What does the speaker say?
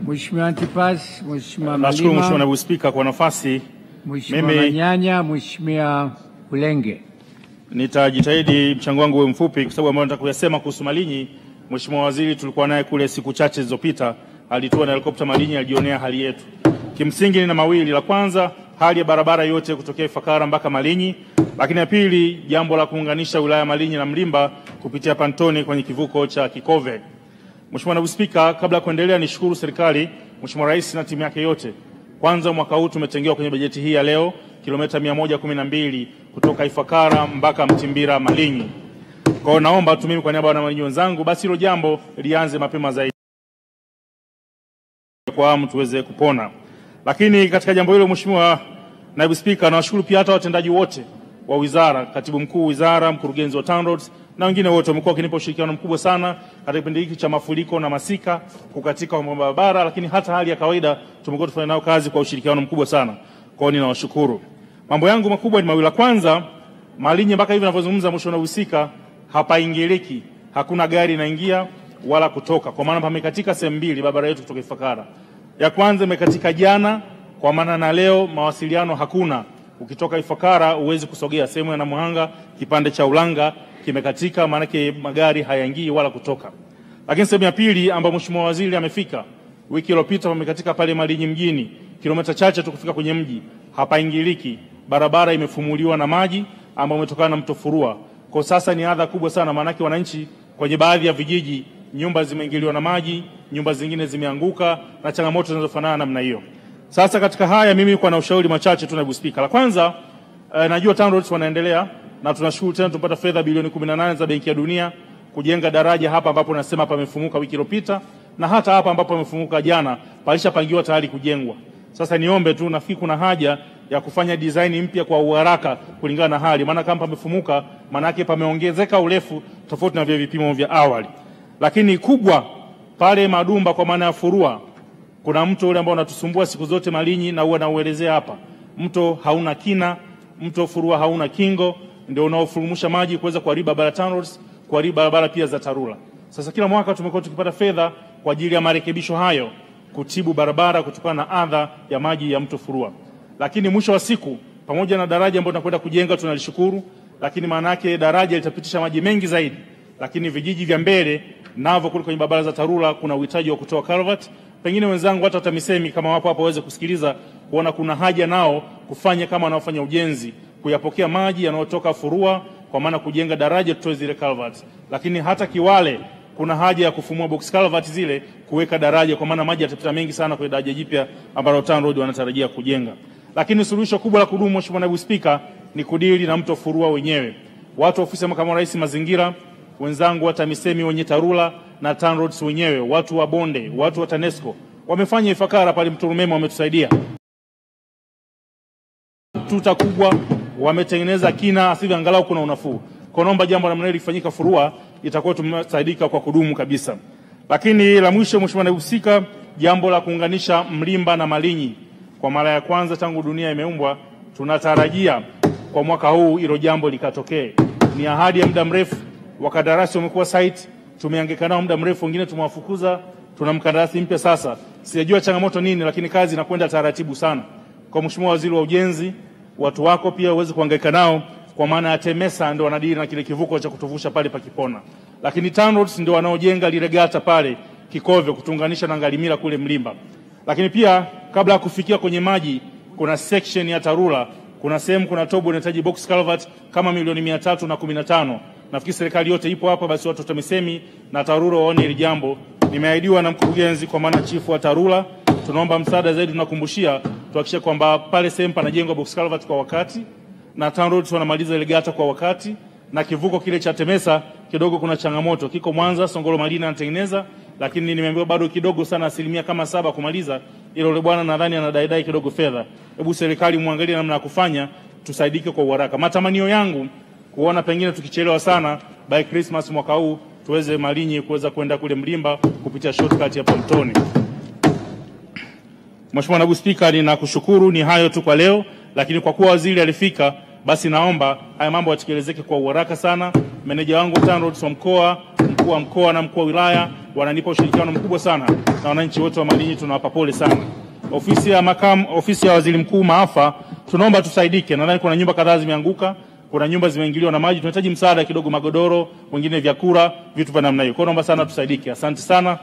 Mheshimiwa Antipas, Mheshimiwa Malima. Nashukuru Mheshimiwa Naibu Spika kwa nafasi. Mheshimiwa Manyanya, Mheshimiwa Ulenge. Nitajitahidi mchango wangu uwe mfupi kwa sababu ambayo nataka kuyasema kuhusu Malinyi. Mheshimiwa Waziri tulikuwa naye kule siku chache zilizopita, alitua na helikopta Malinyi, alijionea hali yetu. Kimsingi nina mawili. La kwanza, hali ya barabara yote kutokea Ifakara mpaka Malinyi, lakini ya pili, jambo la kuunganisha wilaya Malinyi na Mlimba kupitia Pantoni kwenye kivuko cha Kikove. Mheshimiwa Naibu Spika, kabla ya kuendelea nishukuru serikali, Mheshimiwa Rais na timu yake yote. Kwanza mwaka huu tumetengewa kwenye bajeti hii ya leo kilomita 112 kutoka Ifakara mpaka Mtimbira Malinyi. Kwa hiyo naomba tu mimi kwa niaba ya Malinyi wenzangu basi hilo jambo lianze mapema zaidi kwa tuweze kupona. Lakini katika jambo hilo Mheshimiwa Naibu Spika, nawashukuru pia hata watendaji wote wa wizara, katibu mkuu wizara, mkurugenzi wa TANROADS na wengine wote wamekuwa wakinipa ushirikiano mkubwa sana katika kipindi hiki cha mafuriko na masika, kukatika kwa barabara, lakini hata hali ya kawaida tumekuwa tufanya nao kazi kwa ushirikiano mkubwa sana. Kwa hiyo ninawashukuru. Mambo yangu makubwa ni mawili. Kwanza, Malinyi mpaka hivi ninavyozungumza Mheshimiwa Naibu Spika, hapaingiliki, hakuna gari inaingia wala kutoka, kwa maana pamekatika sehemu mbili barabara yetu kutoka Ifakara. Ya kwanza imekatika jana, kwa maana na leo mawasiliano hakuna. Ukitoka Ifakara uwezi kusogea sehemu ya Namuhanga, kipande cha Ulanga kimekatika, maana yake magari hayaingii wala kutoka. Lakini sehemu ya pili ambapo Mheshimiwa Waziri amefika wiki iliyopita, pamekatika pale Malinyi mjini, kilomita chache tu kufika kwenye mji, hapaingiliki. Barabara imefumuliwa na maji ambao umetokana na mto Furua. Kwa sasa ni adha kubwa sana, maana yake wananchi kwenye baadhi ya vijiji nyumba zimeingiliwa na maji, nyumba zingine zimeanguka na changamoto zinazofanana namna hiyo. Sasa katika haya mimi kwa na ushauri machache tu Naibu Spika. La kwanza, najua TANROADS wanaendelea na tunashukuru tena tupata fedha bilioni 18 za Benki ya Dunia kujenga daraja hapa ambapo nasema pamefumuka wiki iliyopita, na hata hapa ambapo pamefumuka jana palishapangiwa tayari kujengwa. Sasa niombe tu, nafikiri kuna haja ya kufanya design mpya kwa uharaka kulingana na hali, maana kama pamefumuka maana yake pameongezeka urefu tofauti na vile vipimo vya awali. Lakini kubwa pale Madumba kwa maana ya Furua, kuna mto ule ambao unatusumbua siku zote Malinyi na huwa nauelezea hapa. Mto hauna kina, mto Furua hauna kingo, ndio unaofurumusha maji kuweza kuharibu barabara TANROADS, kuharibu barabara pia za TARURA. Sasa kila mwaka tumekuwa tukipata fedha kwa ajili ya marekebisho hayo, kutibu barabara kutokana na adha ya maji ya mto Furua. Lakini mwisho wa siku, pamoja na daraja ambalo tunakwenda kujenga tunalishukuru, lakini maana yake daraja litapitisha maji mengi zaidi, lakini vijiji vya mbele navyo kule kwenye barabara za TARURA kuna uhitaji wa kutoa culvert. Pengine wenzangu hata TAMISEMI kama wapo hapo waweze kusikiliza kuona kuna haja nao kufanya kama wanaofanya ujenzi, kuyapokea maji yanayotoka Furua kwa maana kujenga daraja tutoe zile culvert. Lakini hata Kiwale kuna haja ya kufumua box culvert zile kuweka daraja, kwa maana maji yatapita mengi sana kwenye daraja jipya ambalo TANROADS wanatarajia kujenga. Lakini suluhisho kubwa la kudumu Mheshimiwa Naibu Spika ni kudili na mto Furua wenyewe. Watu wa ofisi ya Makamu wa Rais mazingira, wenzangu wa TAMISEMI wenye TARURA na TANROADS wenyewe, watu wa bonde, watu wa TANESCO wamefanya Ifakara pale Mturumema, wametusaidia tuta kubwa, wametengeneza kina asili angalau kuna unafuu. Kwa naomba jambo la mnene lifanyika Furua, itakuwa tumesaidika kwa kudumu kabisa. Lakini la mwisho Mheshimiwa Naibu Spika, jambo la kuunganisha Mlimba na Malinyi kwa mara ya kwanza tangu dunia imeumbwa, tunatarajia kwa mwaka huu hilo jambo likatokee. Ni ahadi ya muda mrefu, wakandarasi wamekuwa site, tumehangaika nao muda mrefu, wengine tumewafukuza, tuna mkandarasi mpya sasa. Sijajua changamoto nini, lakini kazi inakwenda taratibu sana. Kwa Mheshimiwa Waziri wa Ujenzi, watu wako pia uweze kuhangaika nao, kwa maana ya TEMESA ndio wanadili na kile kivuko cha kutuvusha pale Pakipona. Lakini TANROADS ndio wanaojenga lile gata pale Kikove kutunganisha na Ngalimira kule Mlimba. Lakini pia kabla ya kufikia kwenye maji kuna section ya TARURA, kuna sehemu kuna tobo inahitaji box culvert kama milioni 315. Nafikiri serikali yote ipo hapa, basi watu TAMISEMI na TARURA waone hili jambo. Nimeahidiwa na mkurugenzi kwa maana chifu wa TARURA, tunaomba msaada zaidi, tunakumbushia tuhakikishe kwamba pale sehemu panajengwa box culvert kwa wakati na TANROADS wanamaliza ile gata kwa wakati, na kivuko kile cha TEMESA kidogo kuna changamoto, kiko Mwanza Songolo Marina anatengeneza, lakini nimeambiwa bado kidogo sana, 7% kumaliza. Ile yule bwana nadhani anadaidai kidogo fedha. Hebu serikali muangalie namna ya kufanya tusaidike kwa uharaka. Matamanio yangu kuona pengine tukichelewa sana by Christmas mwaka huu tuweze Malinyi kuweza kwenda kule Mlimba kupitia shortcut ya Pantoni. Mheshimiwa Naibu Spika, ninakushukuru. Ni hayo tu kwa leo, lakini kwa kuwa waziri alifika, basi naomba haya mambo yatekelezeke kwa uharaka sana. Meneja wangu TANROADS wa mkoa, mkuu wa mkoa na mkuu wa wilaya wananipa ushirikiano mkubwa sana, na wananchi wote wa Malinyi tunawapa pole sana. Ofisi ya Waziri Mkuu maafa, tunaomba tusaidike. Nadhani kuna nyumba kadhaa zimeanguka, kuna nyumba zimeingiliwa na maji, tunahitaji msaada kidogo, magodoro, wengine vyakula, vitu vya namna hiyo. Kwa naomba sana tusaidike. Asante sana.